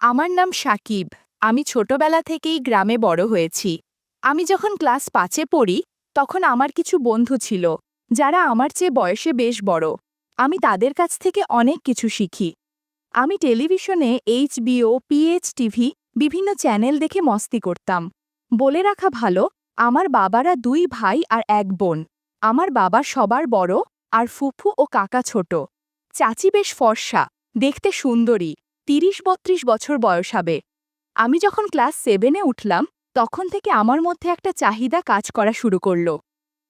আমার নাম সাকিব। আমি ছোটবেলা থেকেই গ্রামে বড় হয়েছি। আমি যখন ক্লাস ৫-এ পড়ি, তখন আমার কিছু বন্ধু ছিল, যারা আমার চেয়ে বয়সে বেশ বড়। আমি তাদের কাছ থেকে অনেক কিছু শিখি। আমি টেলিভিশনে এইচবিও, পিএইচ টিভি বিভিন্ন চ্যানেল দেখে মস্তি করতাম। বলে রাখা ভালো, আমার বাবারা ২ ভাই আর ১ বোন। আমার বাবা সবার বড়, আর ফুফু ও কাকা ছোট। চাচি বেশ ফর্সা, দেখতে সুন্দরী, ৩০-৩২ বছর বয়স হবে। আমি যখন ক্লাস 7-এ উঠলাম, তখন থেকে আমার মধ্যে একটা চাহিদা কাজ করা শুরু করল।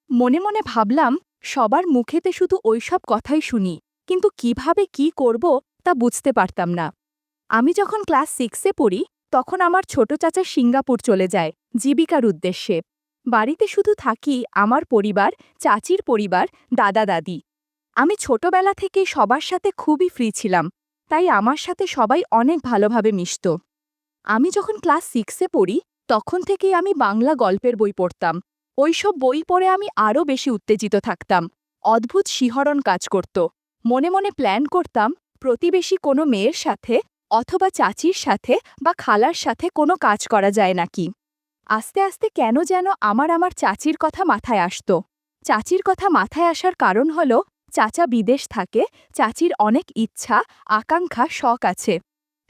মনে মনে ভাবলাম, সবার মুখেতে শুধু ওইসব কথাই শুনি, কিন্তু কিভাবে কি করব তা বুঝতে পারতাম না। আমি যখন ক্লাস 6-এ পড়ি, তখন আমার ছোট চাচা সিঙ্গাপুর চলে যায় জীবিকার উদ্দেশ্যে। বাড়িতে শুধু থাকি আমার পরিবার, চাচির পরিবার, দাদা দাদি। আমি ছোটবেলা থেকেই সবার সাথে খুবই ফ্রি ছিলাম, তাই আমার সাথে সবাই অনেক ভালোভাবে মিশত। আমি যখন ক্লাস 6-এ পড়ি, তখন থেকেই আমি বাংলা গল্পের বই পড়তাম। ওইসব বই পড়ে আমি আরও বেশি উত্তেজিত থাকতাম। অদ্ভুত শিহরণ কাজ করত। মনে মনে প্ল্যান করতাম, প্রতিবেশী কোনো মেয়ের সাথে অথবা চাচির সাথে বা খালার সাথে কোনো কাজ করা যায় নাকি। আস্তে আস্তে কেন যেন আমার চাচির কথা মাথায় আসত। চাচির কথা মাথায় আসার কারণ হল, চাচা বিদেশ থাকে, চাচির অনেক ইচ্ছা, আকাঙ্ক্ষা, শখ আছে।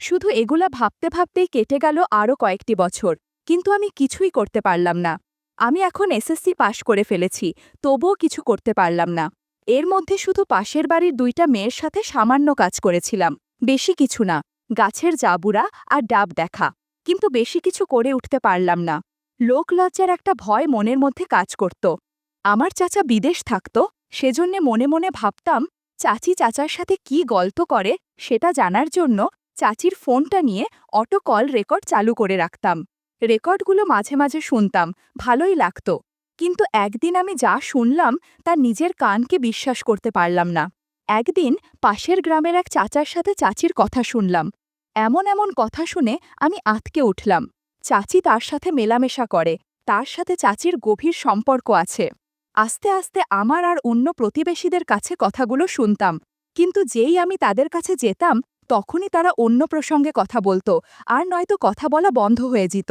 শুধু এগুলা ভাবতে ভাবতেই কেটে গেল আরও কয়েকটি বছর, কিন্তু আমি কিছুই করতে পারলাম না। আমি এখন এসএসসি পাশ করে ফেলেছি, তবুও কিছু করতে পারলাম না। এর মধ্যে শুধু পাশের বাড়ির ২টা মেয়ের সাথে সামান্য কাজ করেছিলাম, বেশি কিছু না, গাছের জাবুরা আর ডাব দেখা, কিন্তু বেশি কিছু করে উঠতে পারলাম না। লোকলজ্জার একটা ভয় মনের মধ্যে কাজ করত। আমার চাচা বিদেশ থাকত, সেজন্যে মনে মনে ভাবতাম, চাচি চাচার সাথে কি গল্প করে সেটা জানার জন্য চাচির ফোনটা নিয়ে অটো কল রেকর্ড চালু করে রাখতাম। রেকর্ডগুলো মাঝে মাঝে শুনতাম, ভালোই লাগত। কিন্তু একদিন আমি যা শুনলাম তা নিজের কানকে বিশ্বাস করতে পারলাম না। একদিন পাশের গ্রামের এক চাচার সাথে চাচির কথা শুনলাম। এমন এমন কথা শুনে আমি আঁতকে উঠলাম। চাচি তার সাথে মেলামেশা করে, তার সাথে চাচির গভীর সম্পর্ক আছে। আস্তে আস্তে আমার আর অন্য প্রতিবেশীদের কাছে কথাগুলো শুনতাম, কিন্তু যেই আমি তাদের কাছে যেতাম, তখনই তারা অন্য প্রসঙ্গে কথা বলতো, আর নয়তো কথা বলা বন্ধ হয়ে যেত।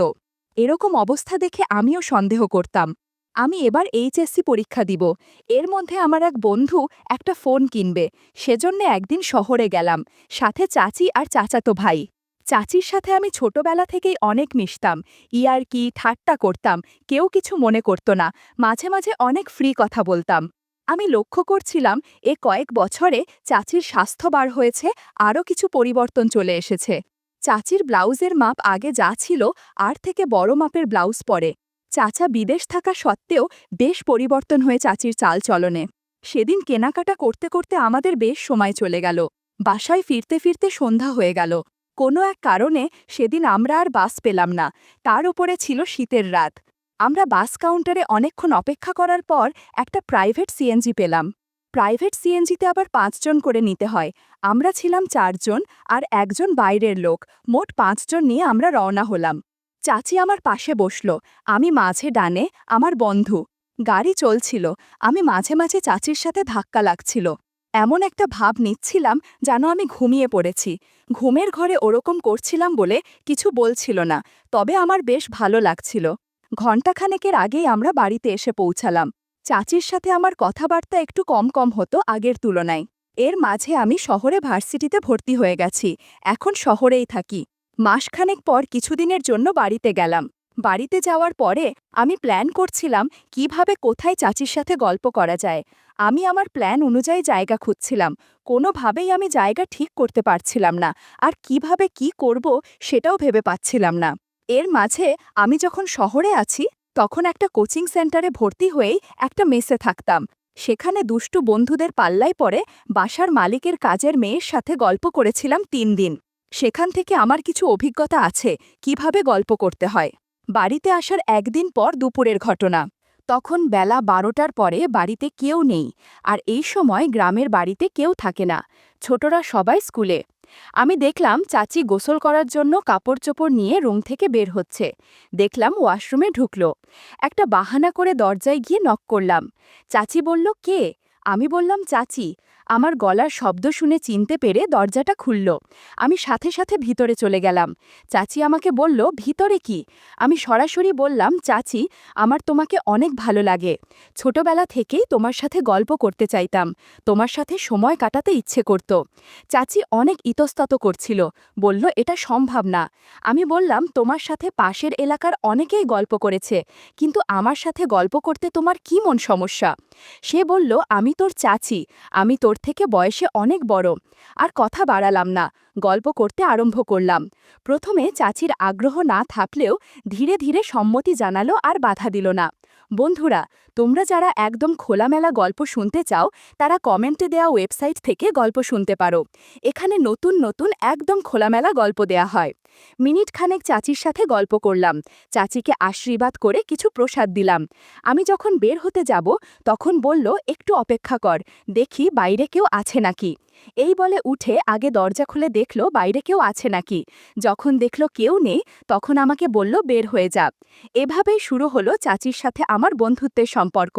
এরকম অবস্থা দেখে আমিও সন্দেহ করতাম। আমি এবার এইচএসসি পরীক্ষা দিব, এর মধ্যে আমার এক বন্ধু একটা ফোন কিনবে, সেজন্য একদিন শহরে গেলাম, সাথে চাচি আর চাচাতো ভাই। চাচির সাথে আমি ছোটবেলা থেকেই অনেক মিশতাম, ইয়ার্কি ঠাট্টা করতাম, কেউ কিছু মনে করত না, মাঝে মাঝে অনেক ফ্রি কথা বলতাম। আমি লক্ষ্য করছিলাম, এ কয়েক বছরে চাচির স্বাস্থ্য বার হয়েছে, আরও কিছু পরিবর্তন চলে এসেছে। চাচির ব্লাউজের মাপ আগে যা ছিল, আর থেকে বড় মাপের ব্লাউজ পরে। চাচা বিদেশ থাকা সত্ত্বেও বেশ পরিবর্তন হয়ে চাচির চালচলনে। সেদিন কেনাকাটা করতে করতে আমাদের বেশ সময় চলে গেল। বাসায় ফিরতে ফিরতে সন্ধ্যা হয়ে গেল। কোনো এক কারণে সেদিন আমরা আর বাস পেলাম না, তার উপরে ছিল শীতের রাত। আমরা বাস কাউন্টারে অনেকক্ষণ অপেক্ষা করার পর একটা প্রাইভেট সিএনজি পেলাম। প্রাইভেট সিএনজিতে আবার ৫ জন করে নিতে হয়। আমরা ছিলাম ৪ জন, আর একজন বাইরের লোক, মোট ৫ জন নিয়ে আমরা রওনা হলাম। চাচি আমার পাশে বসল, আমি মাঝে ডানে, আমার বন্ধু। গাড়ি চলছিল, আমি মাঝে মাঝে চাচির সাথে ধাক্কা লাগছিল। এমন একটা ভাব নিচ্ছিলাম যেন আমি ঘুমিয়ে পড়েছি। ঘুমের ঘরে ওরকম করছিলাম বলে কিছু বলছিল না, তবে আমার বেশ ভালো লাগছিল। ঘণ্টাখানেকের আগেই আমরা বাড়িতে এসে পৌঁছালাম। চাচির সাথে আমার কথাবার্তা একটু কম কম হতো আগের তুলনায়। এর মাঝে আমি শহরে ভার্সিটিতে ভর্তি হয়ে গেছি, এখন শহরেই থাকি। মাসখানেক পর কিছুদিনের জন্য বাড়িতে গেলাম। বাড়িতে যাওয়ার পরে আমি প্ল্যান করছিলাম কিভাবে কোথায় চাচির সাথে গল্প করা যায়। আমি আমার প্ল্যান অনুযায়ী জায়গা খুঁজছিলাম, কোনোভাবেই আমি জায়গা ঠিক করতে পারছিলাম না, আর কিভাবে কি করব সেটাও ভেবে পাচ্ছিলাম না। এর মাঝে আমি যখন শহরে আছি, তখন একটা কোচিং সেন্টারে ভর্তি হয়েই একটা মেসে থাকতাম। সেখানে দুষ্টু বন্ধুদের পাল্লায় পড়ে বাসার মালিকের কাজের মেয়ের সাথে গল্প করেছিলাম ৩ দিন। সেখান থেকে আমার কিছু অভিজ্ঞতা আছে কিভাবে গল্প করতে হয়। বাড়িতে আসার একদিন পর দুপুরের ঘটনা। তখন বেলা ১২টার পরে বাড়িতে কেউ নেই, আর এই সময় গ্রামের বাড়িতে কেউ থাকে না, ছোটরা সবাই স্কুলে। আমি দেখলাম চাচি গোসল করার জন্য কাপড় চোপড় নিয়ে রুম থেকে বের হচ্ছে। দেখলাম ওয়াশরুমে ঢুকল। একটা বাহানা করে দরজায় গিয়ে নক করলাম। চাচি বলল, কে? আমি বললাম, চাচি। আমার গলার শব্দ শুনে চিনতে পেরে দরজাটা খুলল। আমি সাথে সাথে ভিতরে চলে গেলাম। চাচি আমাকে বলল, ভিতরে কি? আমি সরাসরি বললাম, চাচি, আমার তোমাকে অনেক ভালো লাগে। ছোটবেলা থেকেই তোমার সাথে গল্প করতে চাইতাম, তোমার সাথে সময় কাটাতে ইচ্ছে করত। চাচি অনেক ইতস্তত করছিল, বলল, এটা সম্ভব না। আমি বললাম, তোমার সাথে পাশের এলাকার অনেকেই গল্প করেছে, কিন্তু আমার সাথে গল্প করতে তোমার কি মন সমস্যা? সে বলল, আমি তোর চাচি, আমি তোর থেকে বয়সে অনেক বড়। আর কথা বাড়ালাম না, গল্প করতে আরম্ভ করলাম। প্রথমে চাচির আগ্রহ না থাকলেও ধীরে ধীরে সম্মতি জানালো আর বাধা দিল না। বন্ধুরা, তোমরা যারা একদম খোলামেলা গল্প শুনতে চাও, তারা কমেন্টে দেওয়া ওয়েবসাইট থেকে গল্প শুনতে পারো। এখানে নতুন নতুন একদম খোলামেলা গল্প দেয়া হয়। মিনিট খানেক চাচির সাথে গল্প করলাম, চাচিকে আশীর্বাদ করে কিছু প্রসাদ দিলাম। আমি যখন বের হতে যাব, তখন বলল, একটু অপেক্ষা কর, দেখি বাইরে কেউ আছে নাকি। এই বলে উঠে আগে দরজা খুলে দেখল বাইরে কেউ আছে নাকি। যখন দেখল কেউ নেই, তখন আমাকে বলল, বের হয়ে যা। এভাবেই শুরু হলো চাচির সাথে আমার বন্ধুত্বের সম্পর্ক।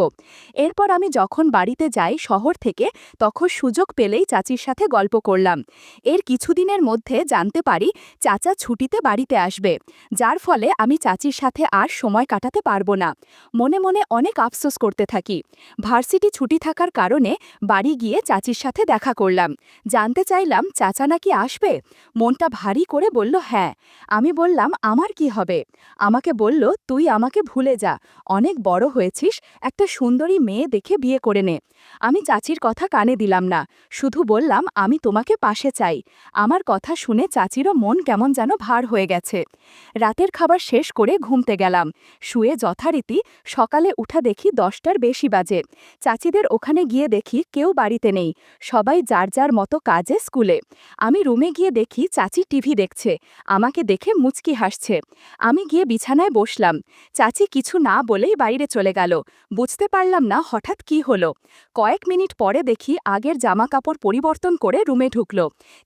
এরপর আমি যখন বাড়িতে যাই শহর থেকে, তখন সুযোগ পেলেই চাচির সাথে গল্প করলাম। এর কিছুদিনের মধ্যে জানতে পারি চাচা ছুটিতে বাড়িতে আসবে, যার ফলে আমি চাচির সাথে আর সময় কাটাতে পারবো না। মনে মনে অনেক আফসোস করতে থাকি। ভার্সিটি ছুটি থাকার কারণে বাড়ি গিয়ে চাচির সাথে দেখা করলাম। জানতে চাইলাম চাচা নাকি আসবে। মনটা ভারী করে বলল, হ্যাঁ। আমি বললাম, আমার কি হবে? আমাকে বলল, তুই আমাকে ভুলে যা, অনেক বড় হয়েছিস, একটা সুন্দরী মেয়ে দেখে বিয়ে করে নে। আমি চাচির কথা কানে দিলাম না, শুধু বললাম, আমি তোমাকে পাশে চাই। আমার কথা শুনে চাচিরও মন কেমন যেন ভার হয়ে গেছে। রাতের খাবার শেষ করে ঘুমতে গেলাম। শুয়ে যথারীতি সকালে উঠা দেখি 10টার বেশি বাজে। চাচিদের ওখানে গিয়ে দেখি কেউ বাড়িতে নেই, সবাই যার যার মতো কাজে স্কুলে। আমি রুমে গিয়ে দেখি চাচি টিভি দেখছে, আমাকে দেখে মুচকি হাসছে। আমি গিয়ে বিছানায় বসলাম। চাচি কিছু না বলেই বাইরে চলে গেল। বুঝতে পারলাম না হঠাৎ কি হলো। কয়েক মিনিট পরে দেখি আগের জামা কাপড় পরিবর্তন করে রুমে ঢুকল।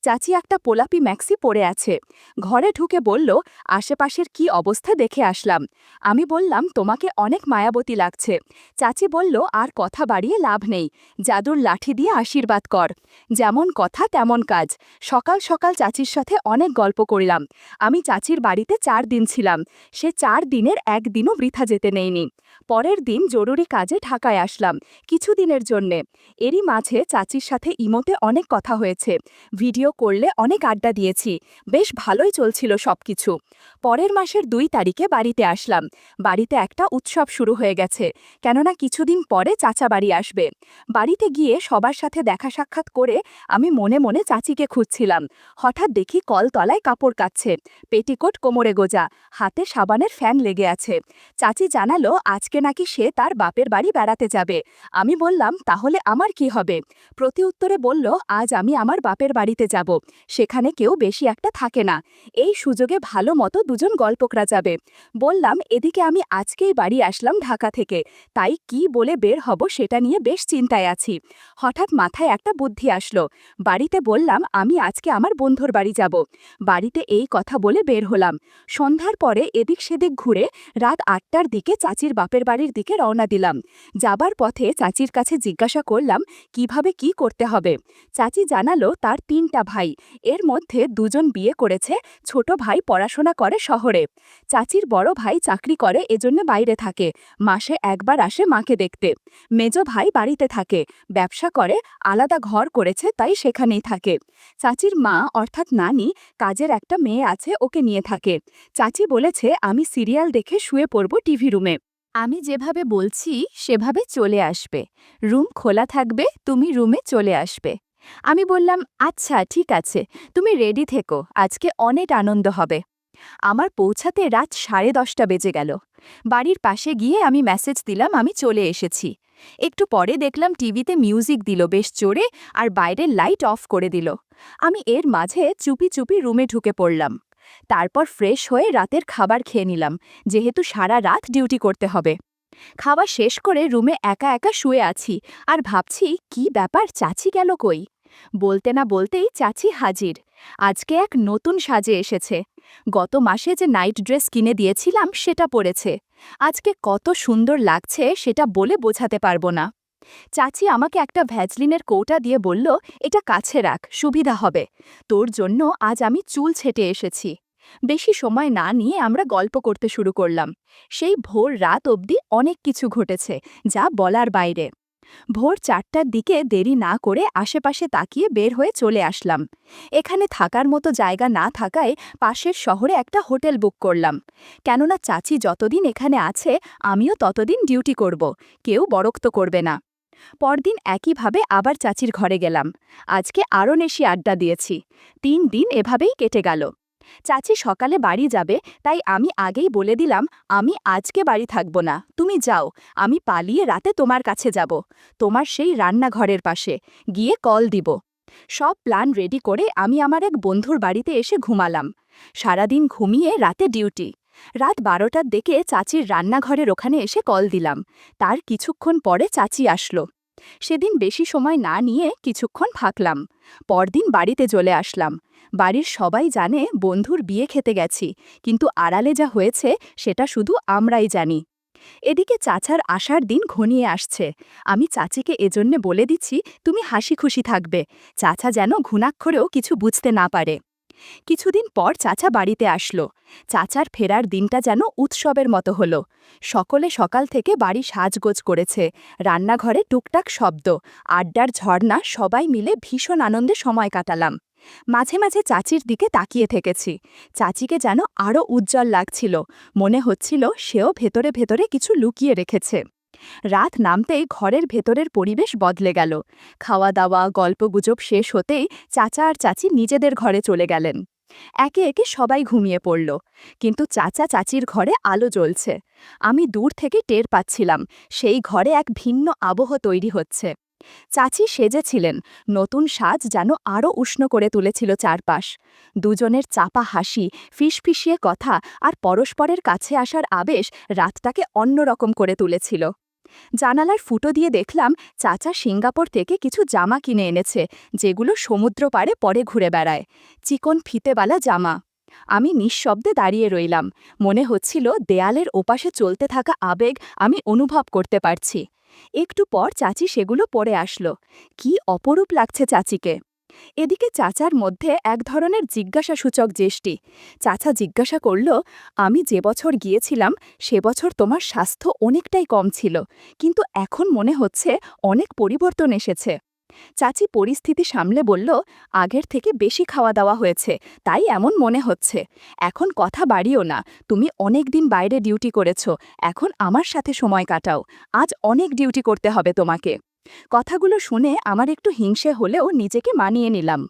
চাচি একটা পোলাপি ম্যাক্সি পরে আছে। ঘরে ঢুকে বলল, আশেপাশের কি অবস্থা দেখে আসলাম। আমি বললাম, তোমাকে অনেক মায়াবতী লাগছে। চাচি বলল, আর কথা বাড়িয়ে লাভ নেই, জাদুর লাঠি দিয়ে আশীর্বাদ কর। যেমন কথা তেমন কাজ। সকাল সকাল চাচির সাথে অনেক গল্প করলাম। আমি চাচির বাড়িতে 4 দিন ছিলাম। সে 4 দিনের একদিনও বৃথা যেতে নেইনি। পরের দিন জরুরি কাজে ঢাকায় আসলাম, কিছুদিনের জন্যে। এরই মাঝে চাচির সাথে ইমোতে অনেক কথা হয়েছে, ভিডিও করলে অনেক আড্ডা দিয়েছি, বেশ ভালোই চলছিল সবকিছু। পরের মাসের 2 তারিখে বাড়িতে আসলাম। বাড়িতে একটা উৎসব শুরু হয়ে গেছে, কেননা কিছুদিন পরে চাচা বাড়ি আসবে। বাড়িতে গিয়ে সবার সাথে দেখা সাক্ষাৎ করে আমি মনে মনে চাচিকে খুঁজছিলাম। হঠাৎ দেখি কলতলায় কাপড় কাচ্ছে, পেটিকোট কোমরে গোজা, হাতে সাবানের ফ্যান লেগে আছে। চাচি জানালো আজকে নাকি সে তার বাপের বাড়ি বেড়াতে যাবে। আমি বললাম, তাহলে আমার কি হবে? প্রতি উত্তরে বলল, আজ আমি আমার বাপের বাড়িতে যাব, সেখানে কেউ বেশি একটা থাকে না, এই সুযোগে ভালো মতো দুজন গল্প করা যাবে। বললাম, এদিকে আমি আজকেই বাড়ি আসলাম ঢাকা থেকে, তাই কি বলে বের হব সেটা নিয়ে বেশ চিন্তায় আছি। হঠাৎ মাথায় একটা বুদ্ধি আসলো। বাড়িতে বললাম, আমি আজকে আমার বন্ধুর বাড়ি যাব। বাড়িতে এই কথা বলে বের হলাম। সন্ধ্যার পরে এদিক সেদিক ঘুরে রাত 8টার দিকে চাচির বাপের বাড়ির দিকে রওনা দিলাম। যাবার পথে চাচির কাছে জিজ্ঞাসা করলাম, কিভাবে কি করতে হবে। চাচি জানালো তার 3টা ভাই, এর মধ্যে 2জন বিয়ে করেছে, ছোট ভাই পড়াশোনা করে শহরে। চাচির বড় ভাই চাকরি করে, এজন্য বাইরে থাকে, মাসে একবার আসে মাকে দেখতে। মেজ ভাই বাড়িতে থাকে, ব্যবসা করে, আলাদা ঘর করেছে, তাই সেখানেই থাকে। চাচির মা অর্থাৎ নানি কাজের একটা মেয়ে আছে, ওকে নিয়ে থাকে। চাচি বলেছে আমি সিরিয়াল দেখে শুয়ে পড়ব টিভি রুমে। আমি যেভাবে বলছি সেভাবে চলে আসবে, রুম খোলা থাকবে, তুমি রুমে চলে আসবে। আমি বললাম, আচ্ছা ঠিক আছে, তুমি রেডি থেকো, আজকে অনেক আনন্দ হবে। আমার পৌঁছাতে রাত 10:30 বেজে গেল। বাড়ির পাশে গিয়ে আমি মেসেজ দিলাম আমি চলে এসেছি। একটু পরে দেখলাম টিভিতে মিউজিক দিল বেশ জোরে, আর বাইরের লাইট অফ করে দিল। আমি এর মাঝে চুপি চুপি রুমে ঢুকে পড়লাম। তারপর ফ্রেশ হয়ে রাতের খাবার খেয়ে নিলাম, যেহেতু সারা রাত ডিউটি করতে হবে। খাওয়া শেষ করে রুমে একা একা শুয়ে আছি, আর ভাবছি কি ব্যাপার, চাচি গেল কই? বলতে না বলতেই চাচি হাজির। আজকে এক নতুন সাজে এসেছে। গত মাসে যে নাইট ড্রেস কিনে দিয়েছিলাম সেটা পরেছে। আজকে কত সুন্দর লাগছে সেটা বলে বোঝাতে পারবো না। চাচি আমাকে একটা ভ্যাজলিনের কৌটা দিয়ে বলল, এটা কাছে রাখ, সুবিধা হবে। তোর জন্য আজ আমি চুল ছেটে এসেছি। বেশি সময় না নিয়ে আমরা গল্প করতে শুরু করলাম। সেই ভোর রাত অবধি অনেক কিছু ঘটেছে, যা বলার বাইরে। ভোর 4টার দিকে দেরি না করে আশেপাশে তাকিয়ে বের হয়ে চলে আসলাম। এখানে থাকার মতো জায়গা না থাকায় পাশের শহরে একটা হোটেল বুক করলাম। কেননা চাচি যতদিন এখানে আছে আমিও ততদিন ডিউটি করব, কেউ বরক্ত করবে না। পরদিন একইভাবে আবার চাচির ঘরে গেলাম। আজকে আরও বেশি আড্ডা দিয়েছি। 3 দিন এভাবেই কেটে গেল। চাচি সকালে বাড়ি যাবে, তাই আমি আগেই বলে দিলাম, আমি আজকে বাড়ি থাকব না, তুমি যাও, আমি পালিয়ে রাতে তোমার কাছে যাব, তোমার সেই রান্নাঘরের পাশে গিয়ে কল দিব। সব প্ল্যান রেডি করে আমি আমার এক বন্ধুর বাড়িতে এসে ঘুমালাম। সারাদিন ঘুমিয়ে রাতে ডিউটি। রাত 12টার দিকে চাচির রান্নাঘরের ওখানে এসে কল দিলাম। তার কিছুক্ষণ পরে চাচি আসলো। সেদিন বেশি সময় না নিয়ে কিছুক্ষণ থাকলাম। পরদিন বাড়িতে চলে আসলাম। বাড়ির সবাই জানে বন্ধুর বিয়ে খেতে গেছি, কিন্তু আড়ালে যা হয়েছে সেটা শুধু আমরাই জানি। এদিকে চাচার আসার দিন ঘনিয়ে আসছে। আমি চাচিকে এজন্যে বলে দিচ্ছি, তুমি হাসি খুশি থাকবে, চাচা যেন ঘুণাক্ষরেও কিছু বুঝতে না পারে। কিছুদিন পর চাচা বাড়িতে আসলো। চাচার ফেরার দিনটা যেন উৎসবের মতো হলো। সকলে সকাল থেকে বাড়ি সাজগোজ করেছে, রান্নাঘরে টুকটাক শব্দ, আড্ডার ঝর্ণা, সবাই মিলে ভীষণ আনন্দে সময় কাটালাম। মাঝে মাঝে চাচির দিকে তাকিয়ে থেকেছি। চাচিকে যেন আরও উজ্জ্বল লাগছিল, মনে হচ্ছিল সেও ভেতরে ভেতরে কিছু লুকিয়ে রেখেছে। রাত নামতেই ঘরের ভেতরের পরিবেশ বদলে গেল। খাওয়া দাওয়া গল্পগুজব শেষ হতেই চাচা আর চাচি নিজেদের ঘরে চলে গেলেন। একে একে সবাই ঘুমিয়ে পড়ল, কিন্তু চাচা চাচির ঘরে আলো জ্বলছে। আমি দূর থেকে টের পাচ্ছিলাম সেই ঘরে এক ভিন্ন আবহ তৈরি হচ্ছে। চাচি সেজেছিলেন, নতুন সাজ যেন আরও উষ্ণ করে তুলেছিল চারপাশ। দুজনের চাপা হাসি, ফিসফিসিয়ে কথা আর পরস্পরের কাছে আসার আবেশ রাতটাকে অন্যরকম করে তুলেছিল। জানালার ফুটো দিয়ে দেখলাম চাচা সিঙ্গাপুর থেকে কিছু জামা কিনে এনেছে, যেগুলো সমুদ্র পাড়ে পরে ঘুরে বেড়ায়। চিকন ফিতেবালা জামা। আমি নিঃশব্দে দাঁড়িয়ে রইলাম, মনে হচ্ছিল দেয়ালের ওপাশে চলতে থাকা আবেগ আমি অনুভব করতে পারছি। একটু পর চাচি সেগুলো পরে আসলো। কি অপরূপ লাগছে চাচিকে। এদিকে চাচার মধ্যে এক ধরনের জিজ্ঞাসাসূচক দৃষ্টি। চাচা জিজ্ঞাসা করল, আমি যে বছর গিয়েছিলাম সে বছর তোমার স্বাস্থ্য অনেকটাই কম ছিল, কিন্তু এখন মনে হচ্ছে অনেক পরিবর্তন এসেছে। চাচি পরিস্থিতি সামলে বলল, আগের থেকে বেশি খাওয়া দাওয়া হয়েছে, তাই এমন মনে হচ্ছে। এখন কথা বাড়িও না, তুমি অনেক দিন বাইরে ডিউটি করেছ, এখন আমার সাথে সময় কাটাও, আজ অনেক ডিউটি করতে হবে তোমাকে। কথাগুলো শুনে আমার একটু হিংসে হলেও নিজেকে মানিয়ে নিলাম।